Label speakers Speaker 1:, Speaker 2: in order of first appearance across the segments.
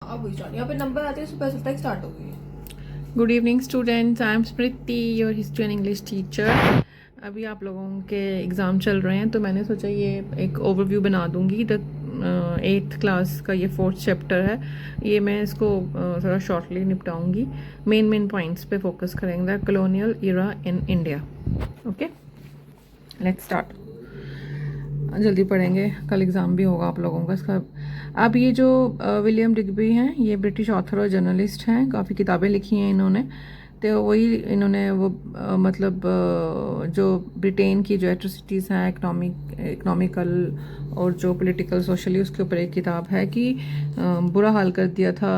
Speaker 1: अब वही स्टार्ट यहाँ पे नंबर आते हैं सुबह से तक स्टार्ट हो गई है।
Speaker 2: Good evening students, I am Smriti, your history and English teacher. अभी आप लोगों के एग्ज़ाम चल रहे हैं तो मैंने सोचा ये एक ओवरव्यू बना दूंगी। द 8th क्लास का ये 4th चैप्टर है। ये मैं इसको थोड़ा शॉर्टली निपटाऊंगी। मेन पॉइंट्स पे फोकस करेंगे। The colonial era in India. Okay, let's start. जल्दी पढ़ेंगे, कल एग्ज़ाम भी होगा आप लोगों का इसका। अब ये जो विलियम डिग्बी हैं, ये ब्रिटिश ऑथर और जर्नलिस्ट हैं। काफ़ी किताबें लिखी हैं इन्होंने। तो वही इन्होंने वो मतलब जो ब्रिटेन की जो एट्रोसिटीज़ हैं इकोनॉमिकल और जो पॉलिटिकल सोशली, उसके ऊपर एक किताब है कि बुरा हाल कर दिया था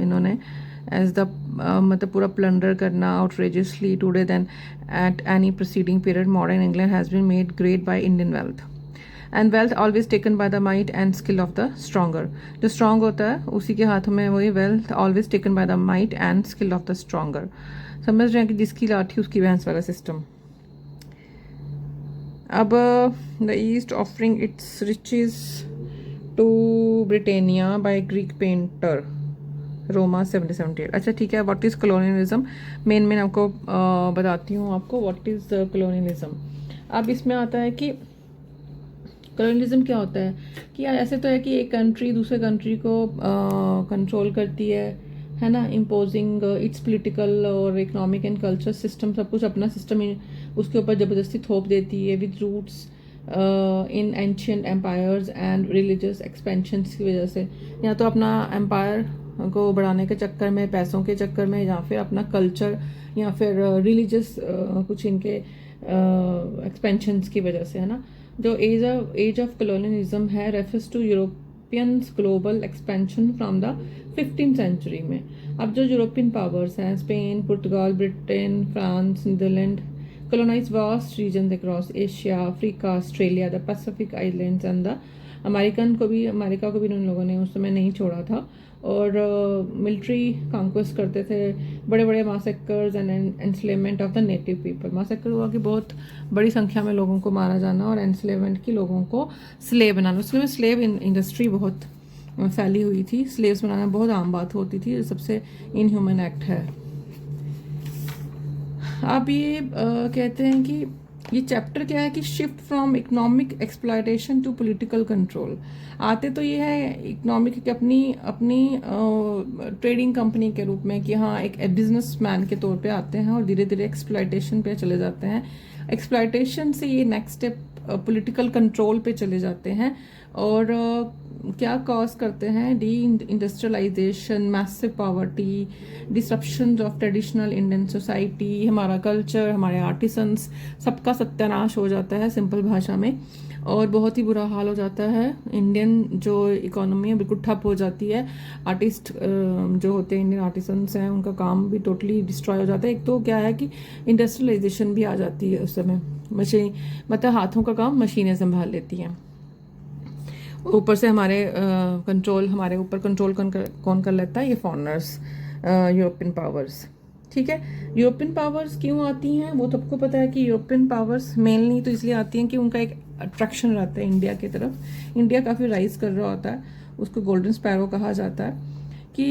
Speaker 2: इन्होंने एज द मतलब पूरा प्लंडर करना outrageously today then at any proceeding period modern England has been made great by Indian wealth and wealth always taken by the might and skill of the stronger. जो strong होता है उसी के हाथों में वही wealth always taken by the might and skill of the stronger. समझ रहे हैं कि जिसकी लाठी उसकी भैंस वाला सिस्टम। अब the east offering its riches to Britannia by Greek painter Roma 1778। अच्छा ठीक है, व्हाट इज़ कॉलोनियलिज्म। मेन आपको बताती हूँ आपको व्हाट इज़ कॉलोनियलिज्म। अब इसमें आता है कि कॉलोनियलिज्म क्या होता है कि ऐसे तो है कि एक कंट्री दूसरे कंट्री को कंट्रोल करती है ना, इम्पोजिंग इट्स पॉलिटिकल और इकोनॉमिक एंड कल्चर सिस्टम, सब कुछ अपना सिस्टम उसके ऊपर ज़बरदस्ती थोप देती है with roots in ancient empires and religious expansions की वजह से। या तो अपना एम्पायर को बढ़ाने के चक्कर में, पैसों के चक्कर में, या फिर अपना कल्चर या फिर रिलीजियस कुछ इनके एक्सपेंशंस की वजह से, है ना। जो एज ऑफ कॉलोनियलिज्म है refers to Europeans global expansion from the 15th century में। अब जो यूरोपियन पावर्स हैं स्पेन, पुर्तगाल, Britain, France, Netherlands colonized vast regions across Asia, Africa, Australia, the Pacific Islands and the America को भी उन लोगों ने उस समय नहीं छोड़ा था। और मिलिट्री कॉन्क्वेस्ट करते थे, बड़े बड़े massacres and enslavement of the native people. Massacre हुआ कि बहुत बड़ी संख्या में लोगों को मारा जाना और एंस्लेवमेंट की लोगों को स्लेव बनाना। उसमें स्लेव इंडस्ट्री बहुत फैली हुई थी, स्लेव्स बनाना बहुत आम बात होती थी, सबसे इनह्यूमन एक्ट है। अब ये कहते हैं कि ये चैप्टर क्या है कि shift from economic exploitation to political control. आते तो ये है इकोनॉमिक की अपनी ट्रेडिंग कंपनी के रूप में कि हाँ एक बिजनेसमैन के तौर पे आते हैं और धीरे धीरे एक्सप्लॉयटेशन पे चले जाते हैं। एक्सप्लॉयटेशन से ये नेक्स्ट स्टेप पॉलिटिकल कंट्रोल पे चले जाते हैं और क्या कॉज करते हैं, deindustrialisation, massive poverty, disruption of traditional Indian society, हमारा कल्चर, हमारे आर्टिसंस, सबका सत्यानाश हो जाता है सिंपल भाषा में। और बहुत ही बुरा हाल हो जाता है। इंडियन जो इकोनॉमी है बिल्कुल ठप हो जाती है। आर्टिस्ट जो होते हैं, इंडियन आर्टिसंस हैं, उनका काम भी टोटली डिस्ट्रॉय हो जाता है। एक तो क्या है कि इंडस्ट्रियलाइजेशन भी आ जाती है उस समय, मशीन मतलब हाथों का काम मशीनें संभाल लेती हैं। ऊपर से हमारे ऊपर कंट्रोल कौन कर लेता है, ये फॉरेनर्स, यूरोपियन पावर्स। ठीक है, यूरोपियन पावर्स क्यों आती हैं वो सबको पता है कि यूरोपियन पावर्स मेनली तो इसलिए आती हैं कि उनका एक अट्रैक्शन रहता है इंडिया की तरफ। इंडिया काफ़ी राइज कर रहा होता है, उसको गोल्डन स्पैरो कहा जाता है। कि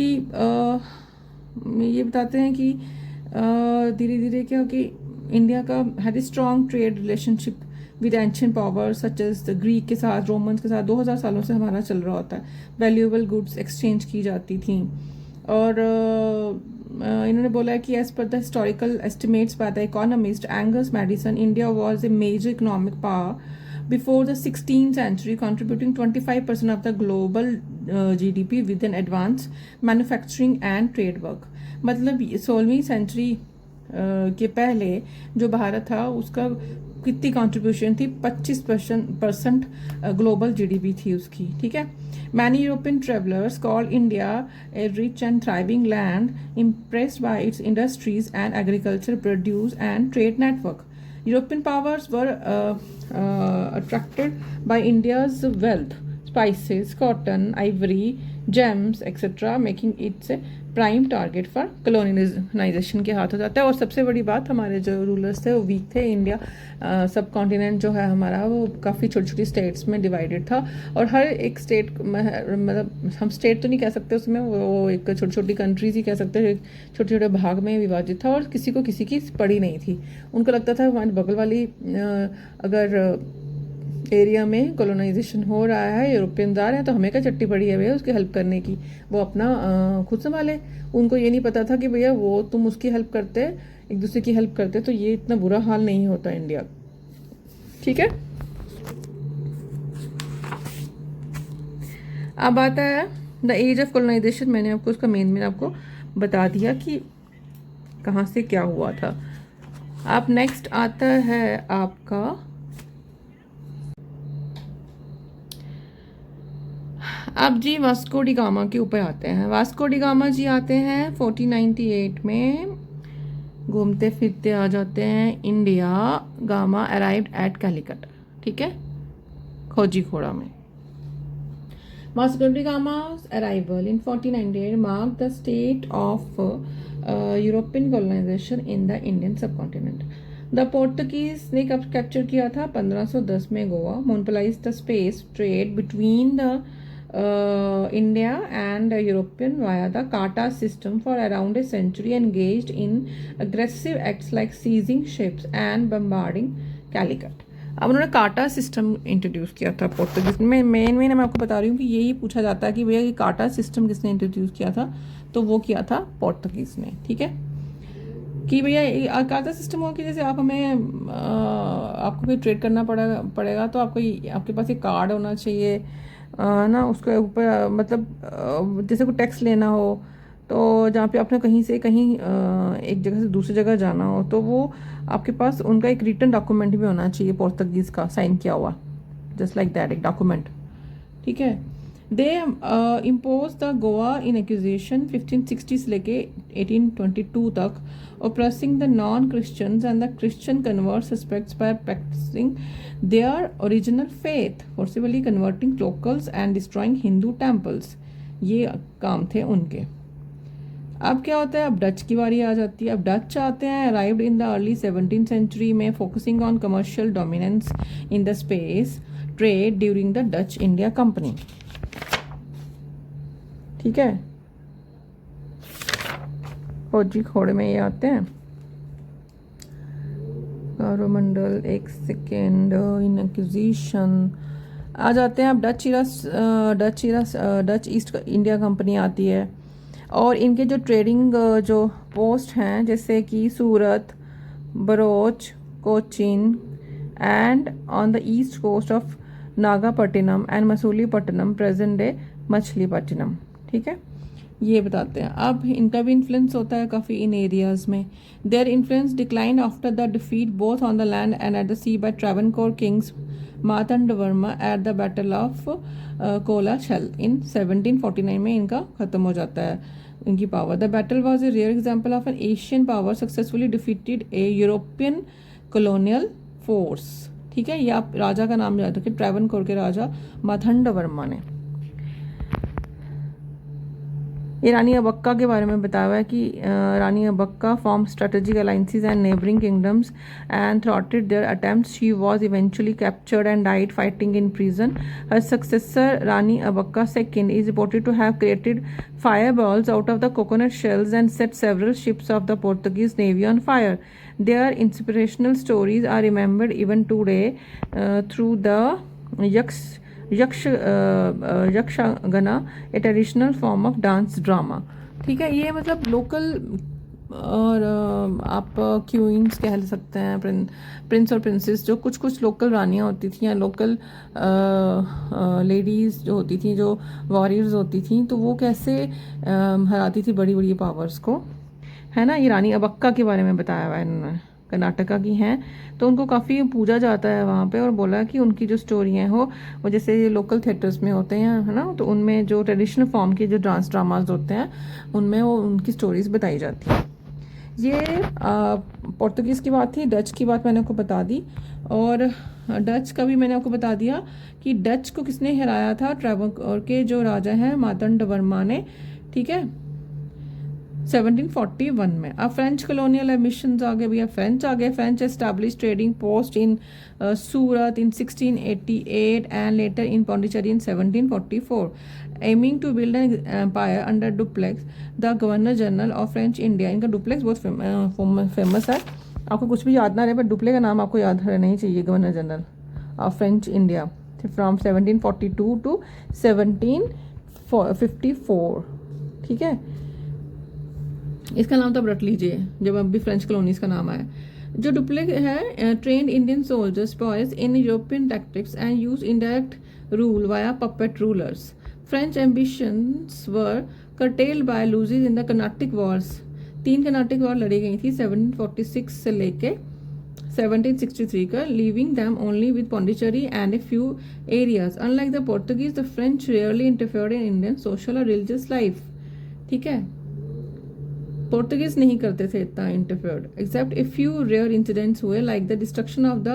Speaker 2: ये बताते हैं कि धीरे धीरे क्या हो कि इंडिया का had a strong trade relationship with ancient power such as the Greek के साथ, रोमन्स के साथ 2000 सालों से हमारा चल रहा होता है। वैल्यूएबल गुड्स एक्सचेंज की जाती थी। और इन्होंने बोला है कि एज पर the historical estimates by the economist Angus Maddison, India was a major economic power before the 16th century, contributing 25% of the global GDP with an advanced manufacturing and trade work। मतलब 16वीं century के पहले जो भारत था उसका कितनी contribution थी, 25% global GDP थी उसकी। ठीक है, many European travellers call India a rich and thriving land impressed by its industries and agriculture produce and trade network. European powers were attracted by India's wealth, spices, cotton, ivory, gems etc, making it a prime target for colonisation के हाथ हो जाता है। और सबसे बड़ी बात, हमारे जो रूलर्स थे वो वीक थे। इंडिया सब कॉन्टिनेंट जो है हमारा वो काफ़ी छोटी छोटी स्टेट्स में डिवाइडेड था, और हर एक स्टेट मतलब हम स्टेट तो नहीं कह सकते उसमें, वो एक छोटी छोटी कंट्रीज ही कह सकते हैं, छोटे छोटे भाग में विभाजित था, और किसी को किसी की पड़ी नहीं थी। उनको लगता था हमारे बगल वाली अगर एरिया में कॉलोनाइजेशन हो रहा है, यूरोपियंस आ रहे हैं, तो हमें क्या चट्टी पड़ी है भैया उसकी हेल्प करने की, वो अपना खुद संभाले। उनको ये नहीं पता था कि भैया वो तुम उसकी हेल्प करते, एक दूसरे की हेल्प करते तो ये इतना बुरा हाल नहीं होता इंडिया। ठीक है, अब आता है द एज ऑफ कॉलोनाइजेशन। मैंने आपको उसका मेन आपको बता दिया कि कहाँ से क्या हुआ था। अब नेक्स्ट आता है आपका अब जी वास्को डी गामा के ऊपर आते हैं। वास्को डी गामा जी आते हैं 1498 में, घूमते फिरते आ जाते हैं India. Gama arrived at Calicut, ठीक है, खोजी खोड़ा में। Vasco da Gama's arrival in 1498 marked the state of European colonization in the Indian subcontinent. The Portuguese ने कब कैप्चर किया था? 1510 में Goa. monopolized the space trade between the India and European via the Carta system for around a century, engaged in aggressive acts like seizing ships and bombarding Calicut. अब उन्होंने काटा system introduce किया था पोर्तुगीज में। मेन मैं आपको बता रही हूँ कि यही पूछा जाता है कि भैया ये काटा सिस्टम किसने इंट्रोड्यूस किया था, तो वो किया था पोर्तुगीज ने। ठीक है, कि भैया काटा सिस्टम हो कि जैसे आप हमें आपको कोई ट्रेड करना पड़ेगा तो आपके पास एक कार्ड होना चाहिए ना, उसके ऊपर मतलब जैसे कोई टैक्स लेना हो, तो जहाँ पे आपने कहीं से कहीं एक जगह से दूसरी जगह जाना हो, तो वो आपके पास उनका एक रिटर्न डॉक्यूमेंट भी होना चाहिए पोर्तुगीज़ का, साइन किया हुआ, जस्ट लाइक दैट, एक डॉक्यूमेंट। ठीक है, दे impose the Goa in acquisition 1560 से लेके 1822 तक, oppressing the non-Christians and the Christian convert suspects by practicing their original faith, forcibly converting locals and destroying Hindu temples। ये काम थे उनके। अब क्या होता है, अब डच की बारी आ जाती है। अब डच आते हैं arrived in the early 17th century में, focusing on commercial dominance in the spice trade during the Dutch India company. ठीक है, फौजी खोड़े में ये आते हैं। मंडल, एक सेकेंड, इन एक्विजिशन आ जाते हैं। अब डच ईस्ट इंडिया कंपनी आती है, और इनके जो ट्रेडिंग जो पोस्ट हैं जैसे कि Surat, Broach, Cochin and on the east coast of Nagapattinam and Masulipatnam, present day Machilipatnam. ठीक है, ये बताते हैं। अब इनका भी इन्फ्लुएंस होता है काफ़ी इन एरियाज़ में। Their influence decline after the defeat both on the land and at the C bye Travancore Kings Marthandavarma at the battle of कोलाशल इन 1749 में इनका ख़त्म हो जाता है इनकी power. The battle was a rare example of N Asian power successfully defeated A European colonial force. ठीक है, ये आप राजा का नाम याद रखें, ट्रावनकोर के राजा मार्तंडवर्मा ने। ये रानी अबक्का के बारे में बताया हुआ है कि Rani Abbakka form strategic alliances and neighbouring kingdoms and thwarted their attempts. She was eventually captured and died fighting in prison. Her successor Rani Abbakka second is reported to have created fireballs out of the coconut shells and set several ships of the Portuguese navy on fire. Their inspirational stories are remembered even today through the Yakshagana, a traditional form of dance drama. ठीक है, ये मतलब local, और आप queen's कह सकते हैं, Prince और प्रिंसेस, जो कुछ लोकल रानियाँ होती थी या लोकल लेडीज़ जो होती थी, जो वॉरियर्स होती थी, तो वो कैसे हराती थी बड़ी बड़ी पावर्स को, है ना। ये रानी अबक्का के बारे में बताया हुआ है इन्होंने, कर्नाटका की हैं, तो उनको काफ़ी पूजा जाता है वहाँ पे, और बोला कि उनकी जो स्टोरियाँ हो वो जैसे लोकल थिएटर्स में होते हैं, है ना, तो उनमें जो ट्रेडिशनल फॉर्म के जो डांस ड्रामाज होते हैं उनमें वो उनकी स्टोरीज बताई जाती हैं। ये पोर्तुगीज़ की बात थी, डच की बात मैंने आपको बता दी, और डच का भी मैंने आपको बता दिया कि डच को किसने हराया था, ट्रेवोर के जो राजा हैं मार्तंड ने, ठीक है, 1741 में। अब फ्रेंच कॉलोनियल एमिशंस आ गए भैया, फ्रेंच आ गए। French establish trading post in Surat in 1688 and later in Pondicherry in 1744, aiming to build an empire under Dupleix the governor general of French India. इनका डुप्लेक्स बहुत फेमस है, आपको कुछ भी याद ना रहे, पर डुप्ले का नाम आपको याद रहना ही चाहिए, governor general of French India from 1742 to 1754, ठीक है। इसका नाम तो अब रट लीजिए जब अब भी फ्रेंच कॉलोनीज का नाम आया। जो डुप्ले है, trend Indian soldiers boys in European tactics and use indirect rule via puppet rulers. French ambitions were curtailed by losses in the Carnatic Wars। 3 Carnatic war लड़ी गई थी 1746 से लेके 1763 का, leaving them only with Pondicherry and a few areas। Unlike the Portuguese, the French rarely interfered in Indian social or religious life, ठीक है। पोर्तुगीज नहीं करते थे इतना interfered, except a few rare incidents हुए like the destruction of the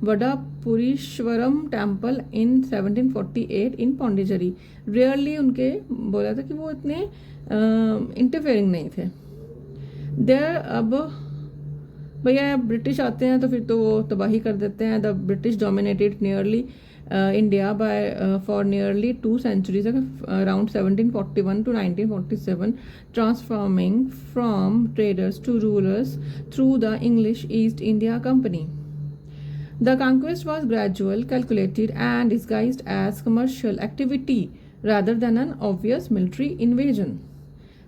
Speaker 2: Vedapuriswaram temple in 1748 in Pondicherry. Rarely उनके बोला था कि वो इतने इंटरफेयरिंग नहीं थे देयर। अब भैया ब्रिटिश आते हैं तो फिर तो वो तबाही कर देते हैं। The British dominated nearly India for nearly 2 centuries, around 1741 to 1947, transforming from traders to rulers through the English East India Company. The conquest was gradual, calculated, and disguised as commercial activity rather than an obvious military invasion.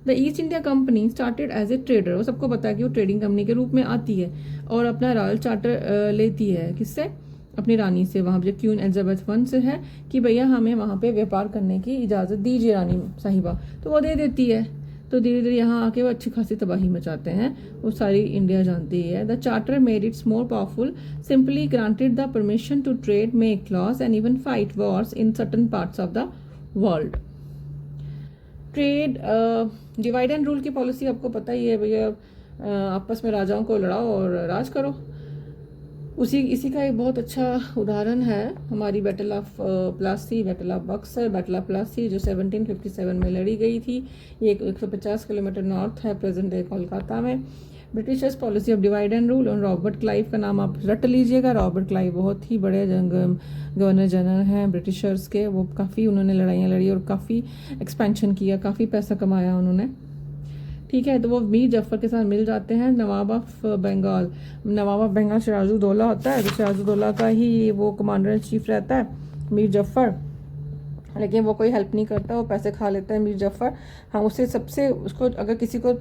Speaker 2: The East India Company started as a trader। वो सबको पता है कि वो trading company के रूप में आती है और अपना रॉयल चार्टर लेती है, किससे, अपनी रानी से। वहाँ पे क्वीन एलिजाबेथ 1 से है कि भैया हमें वहाँ पे व्यापार करने की इजाज़त दीजिए रानी साहिबा, तो वो दे देती है। तो धीरे धीरे यहाँ आके वो अच्छी खासी तबाही मचाते हैं, वो सारी इंडिया जानती है। The charter made its more powerful, simply granted the permission to trade, make laws and even fight wars in certain parts of the world. Trade divide and rule की पॉलिसी आपको पता ही है भैया, आपस में राजाओं को लड़ाओ और राज करो। इसी का एक बहुत अच्छा उदाहरण है हमारी battle of Plassey, battle of Buxar, battle of Plassey जो 1757 में लड़ी गई थी। ये 150 किलोमीटर नॉर्थ है प्रेजेंट डे कोलकाता में। Britishers policy of divide and rule, और रॉबर्ट क्लाइव का नाम आप रट लीजिएगा। रॉबर्ट क्लाइव बहुत ही बड़े गवर्नर जनरल हैं ब्रिटिशर्स के। वो काफ़ी उन्होंने लड़ाइयाँ लड़ी और काफ़ी एक्सपेंशन किया, काफ़ी पैसा कमाया उन्होंने, ठीक है। तो वो मीर जफ़र के साथ मिल जाते हैं। नवाब ऑफ बंगाल, नवाब ऑफ बंगाल सिराजुद्दौला होता है, तो सिराजुद्दौला का ही वो कमांडर इन चीफ रहता है मीर जफ़र, लेकिन वो कोई हेल्प नहीं करता, वो पैसे खा लेता है मीर जफ़र। हम उसे सबसे, उसको अगर किसी को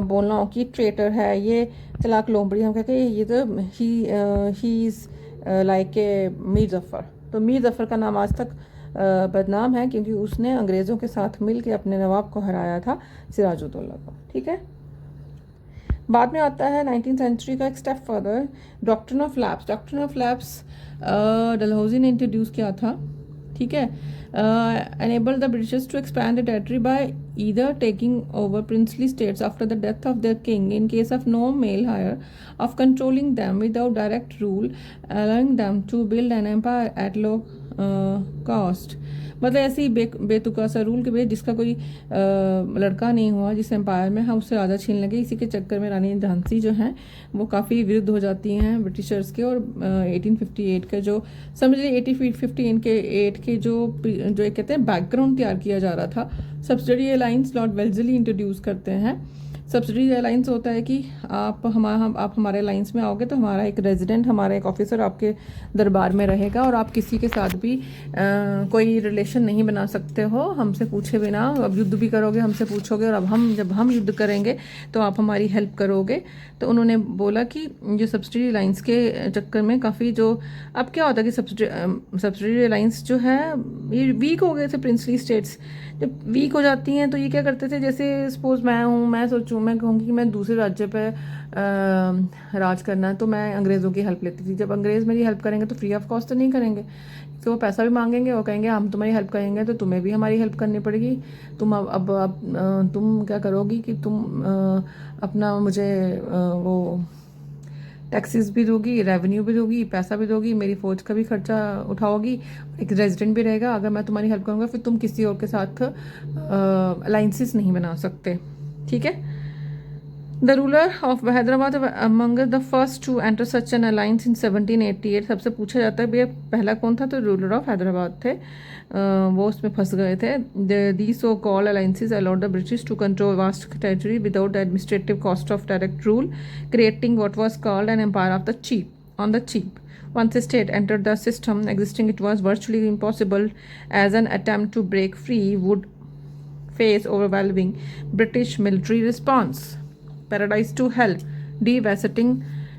Speaker 2: बोलना हो कि ट्रेटर है, ये चलाक लोमड़ी, हम कहते हैं ये तो he is like a Mir Zafar. तो मीर जफ़र का नाम आज तक बदनाम है क्योंकि उसने अंग्रेज़ों के साथ मिल के अपने नवाब को हराया था, सिराजुद्दौला को, ठीक है। बाद में आता है 19th सेंचुरी का एक step further, doctrine of lapse. Doctrine of lapse Dalhousie ने इंट्रोड्यूस किया था, ठीक है। enabled the Britishers to expand the territory by either taking over princely states after the death of their king in case of no male heir, of controlling them without direct rule, allowing them to build an empire at low cost। मतलब ऐसे ही बेतुका सा rule के भाई जिसका कोई लड़का नहीं हुआ जिस एम्पायर में, हम उससे राजा छीन लगे। इसी के चक्कर में रानी झांसी जो हैं वो काफ़ी विरुद्ध हो जाती हैं ब्रिटिशर्स के, और 1858 का जो समझिए 1858 के जो एक कहते हैं बैकग्राउंड तैयार किया जा रहा था, सब्सिडरी अलायंस लॉर्ड वेल्जली इंट्रोड्यूस करते हैं। सब्सिडरी अलायंस होता है कि आप हमारे अलायंस में आओगे तो हमारा एक रेजिडेंट, हमारा एक ऑफिसर आपके दरबार में रहेगा और आप किसी के साथ भी कोई रिलेशन नहीं बना सकते हो हमसे पूछे बिना। अब युद्ध भी करोगे हमसे पूछोगे, और अब जब हम युद्ध करेंगे तो आप हमारी हेल्प करोगे। तो उन्होंने बोला कि जो सब्सिडरी अलायंस के चक्कर में काफ़ी जो अब क्या होता है कि सब्सिडरी अलायंस जो है ये वीक हो गए थे प्रिंसली स्टेट्स, जब वीक हो जाती हैं तो ये क्या करते थे, जैसे सपोज मैं हूँ, मैं सोचूँ, मैं कहूँगी कि मैं दूसरे राज्य पे राज करना है, तो मैं अंग्रेज़ों की हेल्प लेती थी। जब अंग्रेज़ मेरी हेल्प करेंगे तो फ्री ऑफ कॉस्ट तो नहीं करेंगे, तो वो पैसा भी मांगेंगे और कहेंगे हम तुम्हारी हेल्प करेंगे तो तुम्हें भी हमारी हेल्प करनी पड़ेगी। तुम अब तुम क्या करोगी कि तुम अपना मुझे वो टैक्सेस भी दोगी, रेवेन्यू भी दोगी, पैसा भी दोगी, मेरी फौज का भी खर्चा उठाओगी, एक रेजिडेंट भी रहेगा। अगर मैं तुम्हारी हेल्प करूँगा फिर तुम किसी और के साथ अलाइंसेस नहीं बना सकते, ठीक है। The ruler of Hyderabad were among the first to enter such an alliance in 1788। सबसे पूछा जाता है भैया पहला कौन था, तो रूलर ऑफ हैदराबाद थे। वो उसमें फंस गए थे। These so called alliances allowed the British to control vast territory without the administrative cost of direct rule, creating what was called an empire of the cheap on the cheap. Once a state entered the system existing, it was virtually impossible, as an attempt to break free would face overwhelming British military response. Paradise to hell,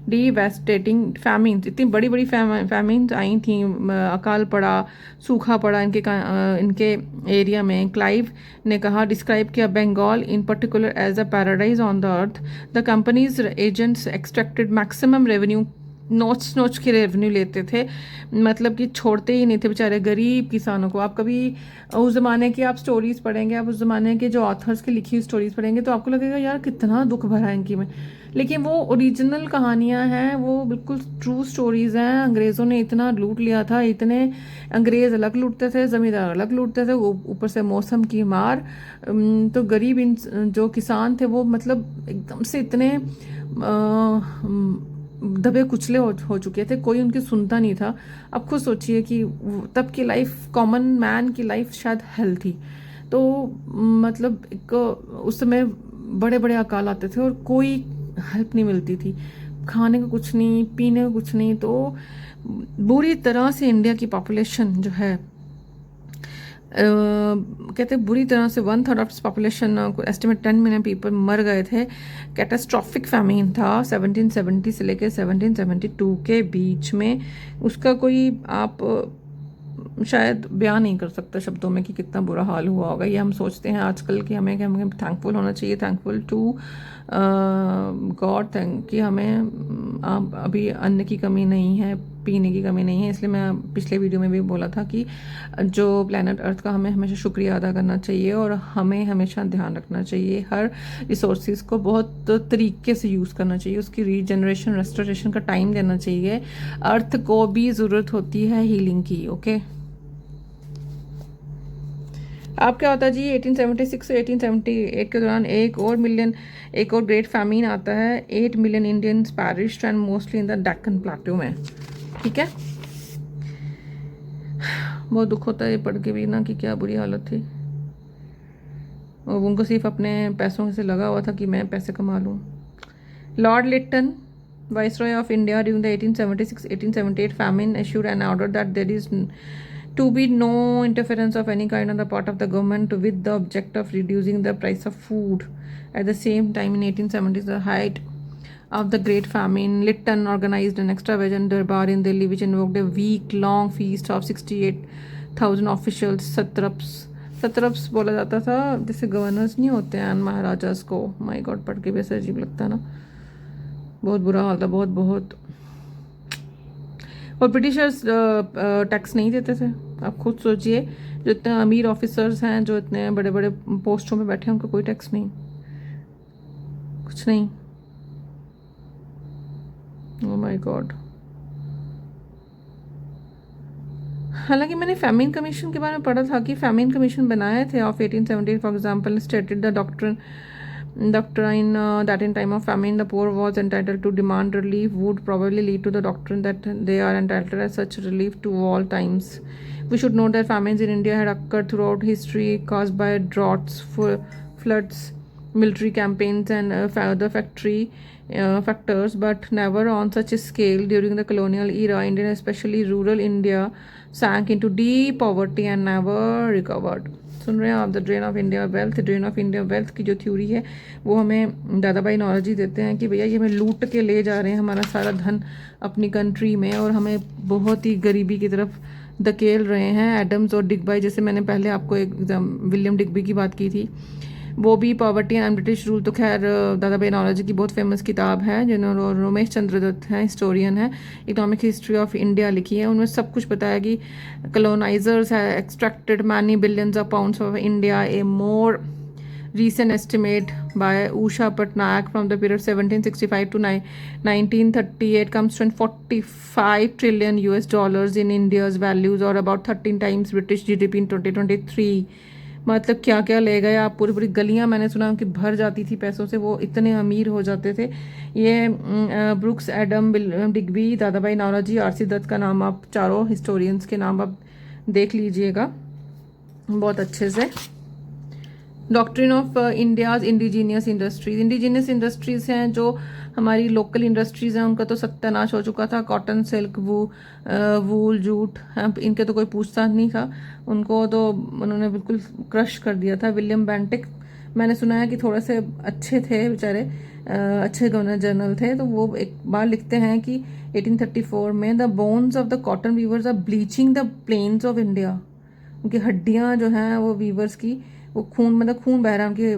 Speaker 2: devastating famines, इतनी बड़ी बड़ी famines आई थी, अकाल पड़ा, सूखा पड़ा इनके area में। क्लाइव ने कहा, डिस्क्राइब किया Bengal in particular as a paradise on the earth. The company's agents extracted maximum revenue, नोच के रेवेन्यू लेते थे, मतलब कि छोड़ते ही नहीं थे बेचारे गरीब किसानों को। आप कभी उस ज़माने की आप स्टोरीज़ पढ़ेंगे, आप उस ज़माने के जो ऑथर्स की लिखी हुई स्टोरीज़ पढ़ेंगे तो आपको लगेगा यार कितना दुख भरा है इनकी में, लेकिन वो ओरिजिनल कहानियाँ हैं, वो बिल्कुल ट्रू स्टोरीज़ हैं। अंग्रेज़ों ने इतना लूट लिया था, इतने अंग्रेज़ अलग लूटते थे, ज़मींदार अलग लूटते थे, ऊपर से मौसम की मार, तो गरीब जो किसान थे वो मतलब एकदम से इतने दबे कुचले हो चुके थे, कोई उनकी सुनता नहीं था। अब खुद सोचिए कि तब की लाइफ, कॉमन मैन की लाइफ शायद हेल थी, तो मतलब एक उस समय बड़े बड़े अकाल आते थे और कोई हेल्प नहीं मिलती थी, खाने को कुछ नहीं, पीने को कुछ नहीं। तो बुरी तरह से इंडिया की पॉपुलेशन जो है कहते हैं बुरी तरह से 1/3 of population estimate 10 million people मर गए थे। कैटास्ट्रॉफिक फैमिन था 1770 से लेकर 1772 के बीच में। उसका कोई आप शायद बयान नहीं कर सकता शब्दों में कि कितना बुरा हाल हुआ होगा। ये हम सोचते हैं आजकल कि हमें थैंकफुल होना चाहिए, थैंकफुल टू गॉड, थैंक कि हमें अभी अन्न की कमी नहीं है, पीने की कमी नहीं है। इसलिए मैं पिछले वीडियो में भी बोला था कि जो प्लैनेट अर्थ का हमें हमेशा शुक्रिया अदा करना चाहिए और हमें हमेशा ध्यान रखना चाहिए, हर रिसोर्सेज को बहुत तरीके से यूज़ करना चाहिए, उसकी रीजनरेशन रेस्टोरेशन का टाइम देना चाहिए। अर्थ को भी ज़रूरत होती है हीलिंग की, ओके। अब क्या होता है जी, 1876 से 1878 के दौरान एक और ग्रेट फैमिन आता है। 8 million Indians perished and mostly in the Deccan plateau में, ठीक है। बहुत दुख होता है ये पढ़ के भी ना कि क्या बुरी हालत थी, और उनको सिर्फ अपने पैसों से लगा हुआ था कि मैं पैसे कमा लूँ। Lord Lytton, viceroy of India during the 1876-1878 famine issued an order that there is to be no interference of any kind on the part of the government with the object of reducing the price of food. At the same time, in 1870s, the height of the Great Famine, Lytton organized an extravagant darbar in Delhi which invoked a week-long feast of 68,000 officials, सत्रप्स बोला जाता था, जैसे governors नहीं होते हैं महाराजास को। My God, पढ़ के भी ऐसा अजीब लगता है ना, बहुत बुरा हाल था, बहुत बहुत। और ब्रिटिशर्स टैक्स नहीं देते थे। आप खुद सोचिए, जो इतने अमीर ऑफिसर्स हैं, जो इतने बड़े बड़े पोस्टों में बैठे हैं, उनको कोई टैक्स नहीं, कुछ नहीं। Oh my God. हालांकि मैंने फैमिन कमीशन के बारे में पढ़ा था कि फैमिन कमीशन बनाए थे of 1878 for example stated the doctrine that in time of famine the poor was entitled to demand relief would probably lead to the doctrine that they are entitled as such relief to all times. We should note that famines in India had occurred throughout history caused by droughts, floods, military campaigns and other factors, but never on such a scale. During the colonial era, India, especially rural India, sank into deep poverty and never recovered. सुन रहे हैं आप, the drain of India wealth. Drain of India wealth की जो theory है वो हमें दादा भाई नौरोजी देते हैं कि भैया ये हमें लूट के ले जा रहे हैं हमारा सारा धन अपनी कंट्री में, और हमें बहुत ही गरीबी की तरफ धकेल रहे हैं। एडम्स और डिग्बी, जैसे मैंने पहले आपको एक विलियम डिग्बी की बात की थी, वो भी पॉवर्टी एंड ब्रिटिश रूल, तो खैर दादा भाई नौरोजी की बहुत फेमस किताब है, जिन्होंने रमेश चंद्र दत्त हैं, हिस्टोरियन है, इकोनॉमिक हिस्ट्री ऑफ इंडिया लिखी है। उनमें सब कुछ बताया कि कॉलोनाइजर्स है extracted many billions of pounds of India, A more recent estimate by Usha Patnaik from the period 1765 to 1938 comes to 45 trillion US dollars in India's values, or about 13 times British GDP in 2023। मतलब क्या क्या ले गए आप, पूरी पूरी गलियां मैंने सुना कि भर जाती थी पैसों से, वो इतने अमीर हो जाते थे। ये ब्रुक्स एडम, डिग्बी, दादा भाई नौरोजी, आरसी दत्त का नाम आप चारों हिस्टोरियंस के नाम आप देख लीजिएगा बहुत अच्छे से। Doctrine of India's indigenous industries, indigenous industries हैं जो हमारी लोकल इंडस्ट्रीज हैं, उनका तो सत्यानाश हो चुका था। कॉटन, सिल्क, वूल, जूट, इनके तो कोई पूछताछ नहीं था, उनको तो उन्होंने बिल्कुल क्रश कर दिया था। विलियम बेंटिक, मैंने सुना है कि थोड़े से अच्छे थे बेचारे, अच्छे गवर्नर जनरल थे, तो वो एक बार लिखते हैं कि 1834 में the bones of the cotton weavers are bleaching the plains of India. उनकी हड्डियां जो हैं वो वीवर्स की, वो खून, मतलब खून बह रहा है उनके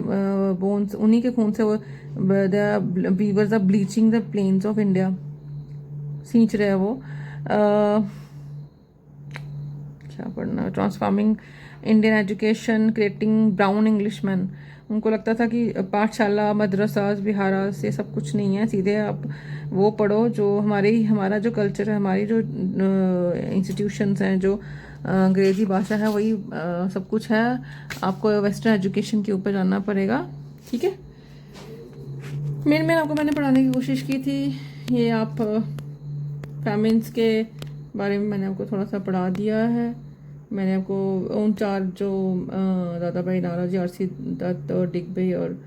Speaker 2: बोन्स, उन्हीं के खून से वो the weavers are bleaching the plains of India, सींच रहे हैं वो। क्या पढ़ना, transforming Indian education, creating brown Englishman. उनको लगता था कि पाठशाला, मदरसास, विहारास ये सब कुछ नहीं है, सीधे आप वो पढ़ो जो हमारा जो कल्चर है, हमारी जो इंस्टीट्यूशंस हैं, जो अंग्रेज़ी भाषा है, वही सब कुछ है। आपको वेस्टर्न एजुकेशन के ऊपर जाना पड़ेगा, ठीक है। मेन आपको मैंने पढ़ाने की कोशिश की थी, ये आप फैमिन्स के बारे में मैंने आपको थोड़ा सा पढ़ा दिया है। मैंने आपको उन चार जो दादा भाई नौरोजी, आरसी दत्त और डिग्बी और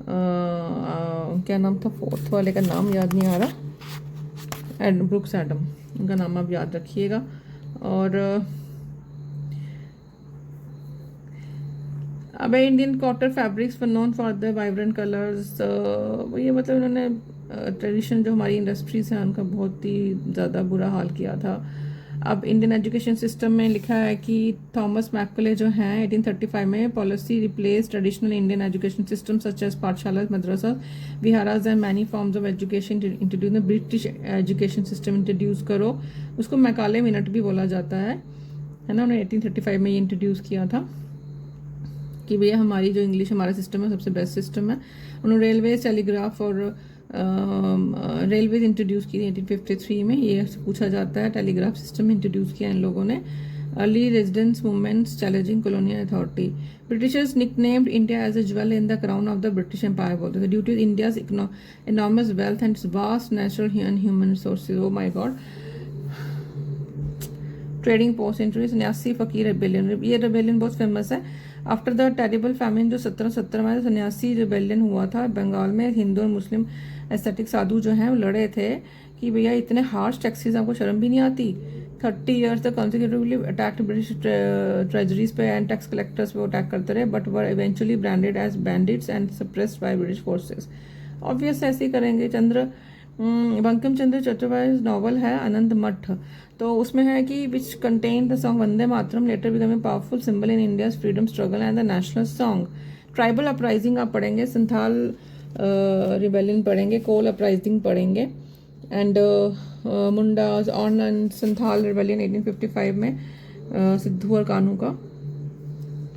Speaker 2: क्या नाम था फोर्थ वाले का नाम याद नहीं आ रहा, ब्रुक्स एडम, उनका नाम आप याद रखिएगा। और अब Indian cotton fabrics were known for the vibrant colours, ये मतलब उन्होंने ट्रेडिशन जो हमारी इंडस्ट्रीज हैं उनका बहुत ही ज़्यादा बुरा हाल किया था। अब इंडियन एजुकेशन सिस्टम में लिखा है कि थॉमस मैकले जो हैं 1835 में policy replace traditional Indian education system such as pathshala, madrasa, viharas and many forms of education introduce, British education system introduce करो। उसको मैकाले मिनट भी बोला जाता है ना, उन्होंने 1835 में ये इंट्रोड्यूस किया था कि भैया हमारी जो इंग्लिश हमारा सिस्टम है सबसे बेस्ट सिस्टम है। उन्होंने रेलवेज, टेलीग्राफ और रेलवेज इंट्रोड्यूस की 1853 में, ये पूछा जाता है। टेलीग्राफ सिस्टम इंट्रोड्यूस किया इन लोगों ने। Early resistance movements challenging colonial authority, Britishers nicknamed India as a jewel in the crown of the British Empire बोलते थे, due to India's enormous wealth and its vast natural and human resources. Oh my God. Trading post introduce, Sannyasi Fakir rebellion, ये rebellion बहुत famous है। After the terrible famine जो 1770 में सन्यासी rebellion हुआ था बंगाल में, हिंदू और मुस्लिम एस्थेटिक साधु जो हैं वो लड़े थे कि भैया इतने हार्श टैक्सेस, आपको शर्म भी नहीं आती। 30 ईयर्स तक कॉन्सिक्यूटिवली अटैक्ड ब्रिटिश ट्रेजरीज पे एंड टैक्स कलेक्टर्स पे अटैक करते रहे, but were eventually branded as bandits and suppressed by British forces. Obvious ऐसे ही करेंगे। बंकिम चंद्र चट्टोपाध्याय नॉवल है आनंद मठ, तो उसमें है कि which contain the song Vande Mataram letter become a powerful symbol in India's freedom struggle and the national song. Tribal uprising आप पढ़ेंगे, संथाल रिबेलियन पढ़ेंगे, कोल अपराइजिंग पढ़ेंगे, and Mundas on Santhal rebellion 1855 में सिद्धू और कानू का,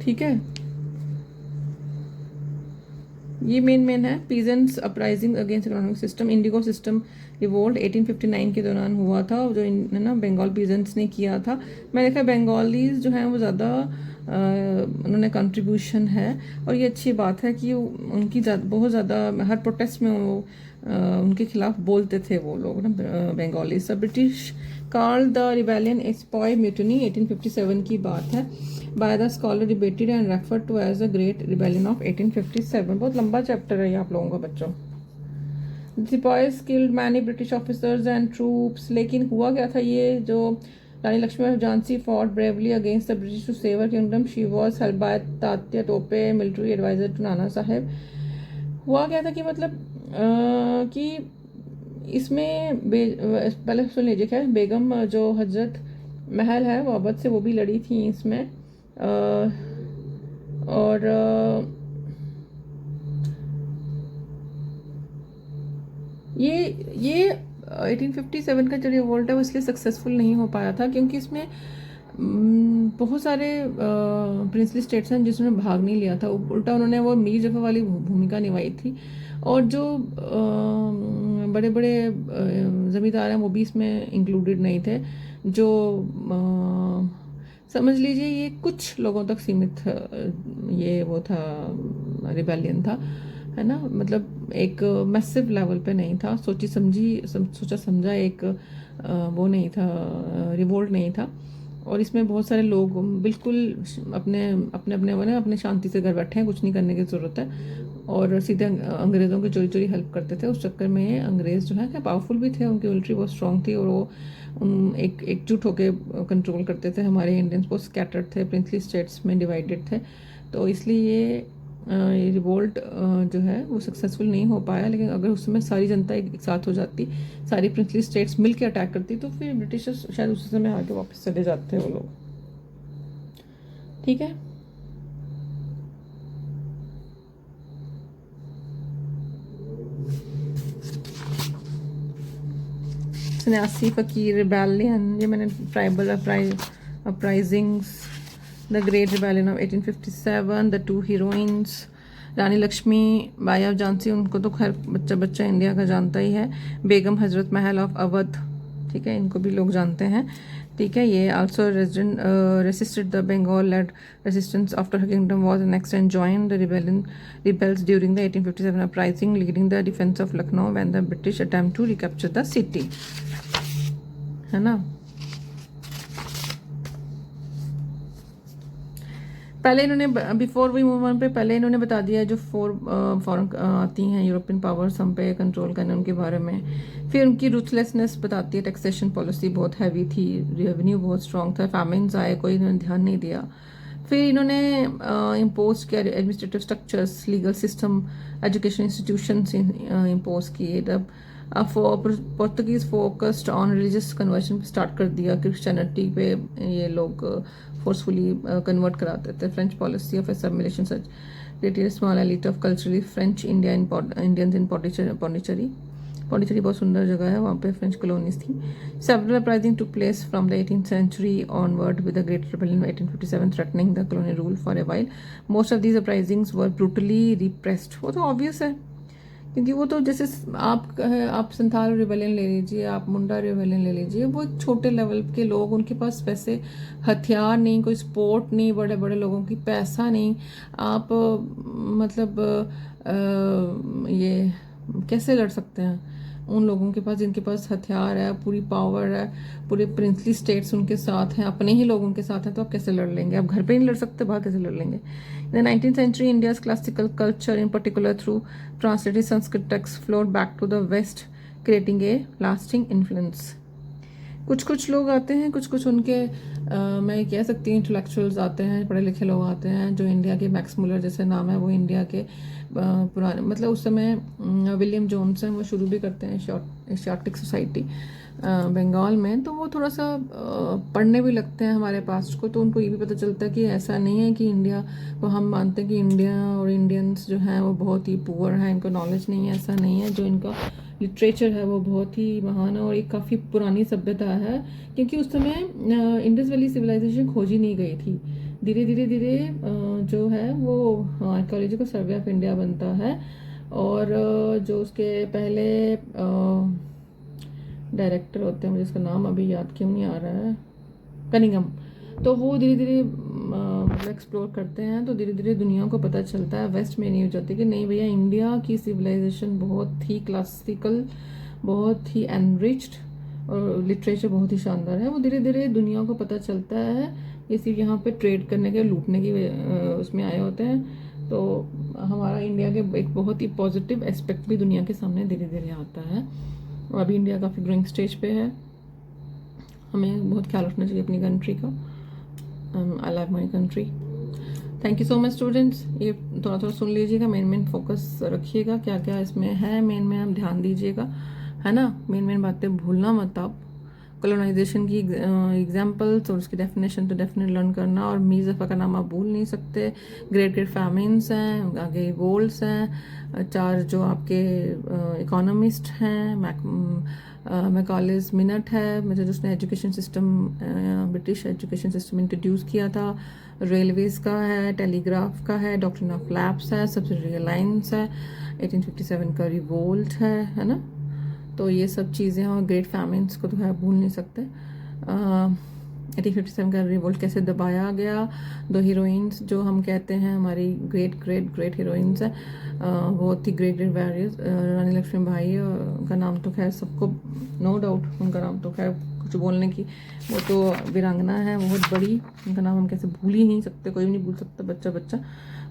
Speaker 2: ठीक है। ये मेन है। Peasants uprising against economic system, Indigo system revolt 1859 के दौरान हुआ था, जो ना बंगाल पीजेंट्स ने किया था। मैंने देखा बंगालीज जो हैं वो ज़्यादा उन्होंने कंट्रीब्यूशन है, और ये अच्छी बात है कि उनकी बहुत ज़्यादा हर प्रोटेस्ट में वो उनके खिलाफ बोलते थे वो लोग ना बंगाली सब। British called the rebellion a sepoy mutiny, 1857 की बात है। By the scholar debated and refer to as the great rebellion of 1857। बहुत लंबा चैप्टर है ये आप लोगों का बच्चों। Sepoys killed many British officers and troops, लेकिन हुआ क्या था, ये जो Rani Lakshmibai Jhansi fought bravely against the British to save her kingdom, she was help by Tatya Tope, military adviser to Nana Sahib. हुआ क्या था कि मतलब कि इसमें पहले सुन लीजिए, क्या बेगम जो हजरत महल है वो अवध से, वो भी लड़ी थी इसमें। और ये 1857 का जो रिवोल्ट है वो इसलिए सक्सेसफुल नहीं हो पाया था क्योंकि इसमें बहुत सारे प्रिंसली स्टेट्स हैं जिसने भाग नहीं लिया था। उल्टा उन्होंने वो मीर जफर वाली भूमिका निभाई थी। और जो बड़े बड़े ज़मींदार हैं वो भी इसमें इंक्लूडेड नहीं थे। जो समझ लीजिए ये कुछ लोगों तक सीमित ये वो था, रिबेलियन था, है ना। मतलब एक मैसिव लेवल पे नहीं था, सोचा समझा एक वो नहीं था, रिवोल्ट नहीं था। और इसमें बहुत सारे लोग बिल्कुल अपने अपने अपने वो ना अपने शांति से घर बैठे हैं, कुछ नहीं करने की ज़रूरत है, और सीधे अंग्रेज़ों की चोरी चोरी हेल्प करते थे। उस चक्कर में अंग्रेज़ जो है क्या पावरफुल भी थे, उनकी मिलिट्री बहुत स्ट्रॉन्ग थी और वो एकजुट होकर कंट्रोल करते थे। हमारे इंडियंस बहुत स्कैटर्ड थे, प्रिंसली स्टेट्स में डिवाइडेड थे, तो इसलिए ये रिवोल्ट जो है वो सक्सेसफुल नहीं हो पाया। लेकिन अगर उस समय सारी जनता एक साथ हो जाती, सारी प्रिंसली स्टेट्स मिल के अटैक करती, तो फिर ब्रिटिशर्स शायद उसी समय आके वापस चले जाते वो लोग। ठीक है। सन्यासी फकीर रिबेलियन, ये मैंने tribal uprisings, the great rebellion of 1857, the two heroines, Rani Lakshmi Bai of Jhansi, उनको तो खैर बच्चा बच्चा इंडिया का जानता ही है। बेगम हजरत महल ऑफ अवध, ठीक है, इनको भी लोग जानते हैं। ठीक है, ये also resisted the Bengal led resistance after her kingdom was next and join the rebels during the 1857 uprising, leading the defense of Lucknow when the British attempt to recapture the city, है ना। पहले इन्होंने बिफोर वी मूव ऑन पे पहले इन्होंने बता दिया जो फॉरेन आती हैं यूरोपियन पावर्स हम पे कंट्रोल करने उनके बारे में। फिर उनकी रूथलेसनेस बताती है, टैक्सेशन पॉलिसी बहुत हैवी थी, रेवेन्यू बहुत स्ट्रॉन्ग था, फैमिन्स आए कोई इन्होंने ध्यान नहीं दिया। फिर इन्होंने इम्पोज किया administrative structures, legal system, education institutions impose किए। तब Portuguese focused on religious conversion start कर दिया, क्रिश्चियनिटी पे ये लोग फोर्सफुली कन्वर्ट कराते थे। French policy of assimilation such created small elite of culturally French Indians in Pondicherry. Pondicherry बहुत सुंदर जगह है, वहाँ पे फ्रेंच कॉलोनीज थी। Several uprising took place from the 18th century onward with the Great Rebellion of 1857 threatening the colonial rule for a while. Most of these uprisings were brutally repressed. वो तो obvious है क्योंकि वो तो जैसे आप Santhal rebellion ले लीजिए, आप मुंडा रिबेलियन ले लीजिए, वो एक छोटे लेवल के लोग, उनके पास वैसे हथियार नहीं, कोई सपोर्ट नहीं, बड़े बड़े लोगों की पैसा नहीं। आप मतलब ये कैसे लड़ सकते हैं उन लोगों के पास जिनके पास हथियार है, पूरी पावर है, पूरे प्रिंसली स्टेट्स उनके साथ हैं, अपने ही लोगों के साथ हैं, तो आप कैसे लड़ लेंगे? आप घर पे नहीं लड़ सकते, बाहर कैसे लड़ लेंगे? In the 19th century, India's classical culture, in particular through translated Sanskrit texts, flowed back to the west, creating a lasting influence. कुछ कुछ लोग आते हैं, कुछ कुछ उनके मैं कह सकती हूँ इंटेलेक्चुअल्स आते हैं, पढ़े लिखे लोग आते हैं, जो इंडिया के मैक्स मुलर जैसे नाम है, वो इंडिया के पुराने मतलब उस समय विलियम जोन्स हैं, वो शुरू भी करते हैं एशियाटिक सोसाइटी बंगाल में। तो वो थोड़ा सा पढ़ने भी लगते हैं हमारे पास्ट को, तो उनको ये भी पता चलता है कि ऐसा नहीं है कि इंडिया को हम मानते हैं कि इंडिया और इंडियंस जो हैं वो बहुत ही पुअर हैं, इनको नॉलेज नहीं है, ऐसा नहीं है। जो इनका लिटरेचर है वो बहुत ही महान है और एक काफ़ी पुरानी सभ्यता है, क्योंकि उस समय इंडस वैली सिविलाइजेशन खोजी नहीं गई थी। धीरे धीरे धीरे जो है वो आर्कियोलॉजिकल सर्वे ऑफ इंडिया बनता है, और जो उसके पहले डायरेक्टर होते हैं, मुझे इसका नाम अभी याद क्यों नहीं आ रहा है, कनिंगम, तो वो धीरे धीरे मतलब एक्सप्लोर करते हैं, तो धीरे धीरे दुनिया को पता चलता है, वेस्ट में नहीं हो जाती कि नहीं भैया इंडिया की सिविलाइजेशन बहुत ही क्लासिकल, बहुत ही एनरिच्ड और लिटरेचर बहुत ही शानदार है। वो धीरे धीरे दुनिया को पता चलता है, ये सिर्फ यहाँ पे ट्रेड करने के, लूटने की उसमें आए होते हैं। तो हमारा इंडिया के एक बहुत ही पॉजिटिव एस्पेक्ट भी दुनिया के सामने धीरे धीरे आता है। और अभी इंडिया काफ़ी ग्रोइंग स्टेज पे है, हमें बहुत ख्याल रखना चाहिए अपनी कंट्री का। I love my country. Thank you so much students. ये थोड़ा थोड़ा सुन लीजिएगा, मेन फोकस रखिएगा, क्या क्या इसमें है मेन में आप ध्यान दीजिएगा, है ना। मेन बातें भूलना मत आप, कॉलोनाइजेशन की एग्जाम्पल्स और उसकी डेफिनेशन तो डेफिनेट लर्न करना। और मीर ज़फ़र का नाम आप भूल नहीं सकते। ग्रेट ग्रेट फैमिन्स हैं, आगे वोल्स हैं, 4 जो आपके इकोनॉमिस्ट हैं, मैकॉलेस मिनट है, मुझे जिसने education system British education system introduce किया था। रेलवेज़ का है, टेलीग्राफ का है, डॉक्ट्रिन ऑफ लैब्स है, सब्सिडरी अलायंस है, 1857 का रिवोल्ट है ना। तो ये सब चीज़ें और ग्रेट फैमिन्स को तो है भूल नहीं सकते। 1857 का रिवोल्ट कैसे दबाया गया, 2 हीरोइंस जो हम कहते हैं हमारी ग्रेट ग्रेट ग्रेट हीरोइंस हैं, बहुत ही ग्रेट ग्रेट वैरियस। रानी लक्ष्मीबाई का नाम तो खैर सबको नो डाउट, उनका नाम तो खैर कुछ बोलने की, वो तो वीरांगना है बहुत बड़ी, उनका नाम हम कैसे भूल ही नहीं सकते, कोई भी नहीं भूल सकता, बच्चा बच्चा।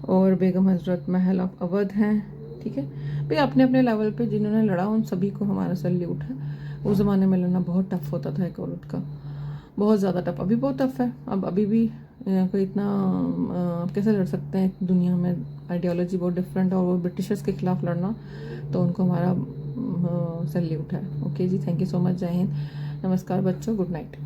Speaker 2: और बेगम हजरत महल ऑफ अवध हैं, ठीक है भाई। अपने अपने लेवल पे जिन्होंने लड़ा उन सभी को हमारा सल्यूट है। उस ज़माने में लड़ना बहुत टफ होता था एक औरत का, बहुत ज़्यादा टफ, अभी बहुत टफ है। अब अभी भी कोई इतना आप कैसे लड़ सकते हैं दुनिया में, आइडियोलॉजी बहुत डिफरेंट है। और वो ब्रिटिशर्स के खिलाफ लड़ना, तो उनको हमारा सल्यूट है। ओके जी, थैंक यू सो मच, जय हिंद, नमस्कार बच्चों, गुड नाइट।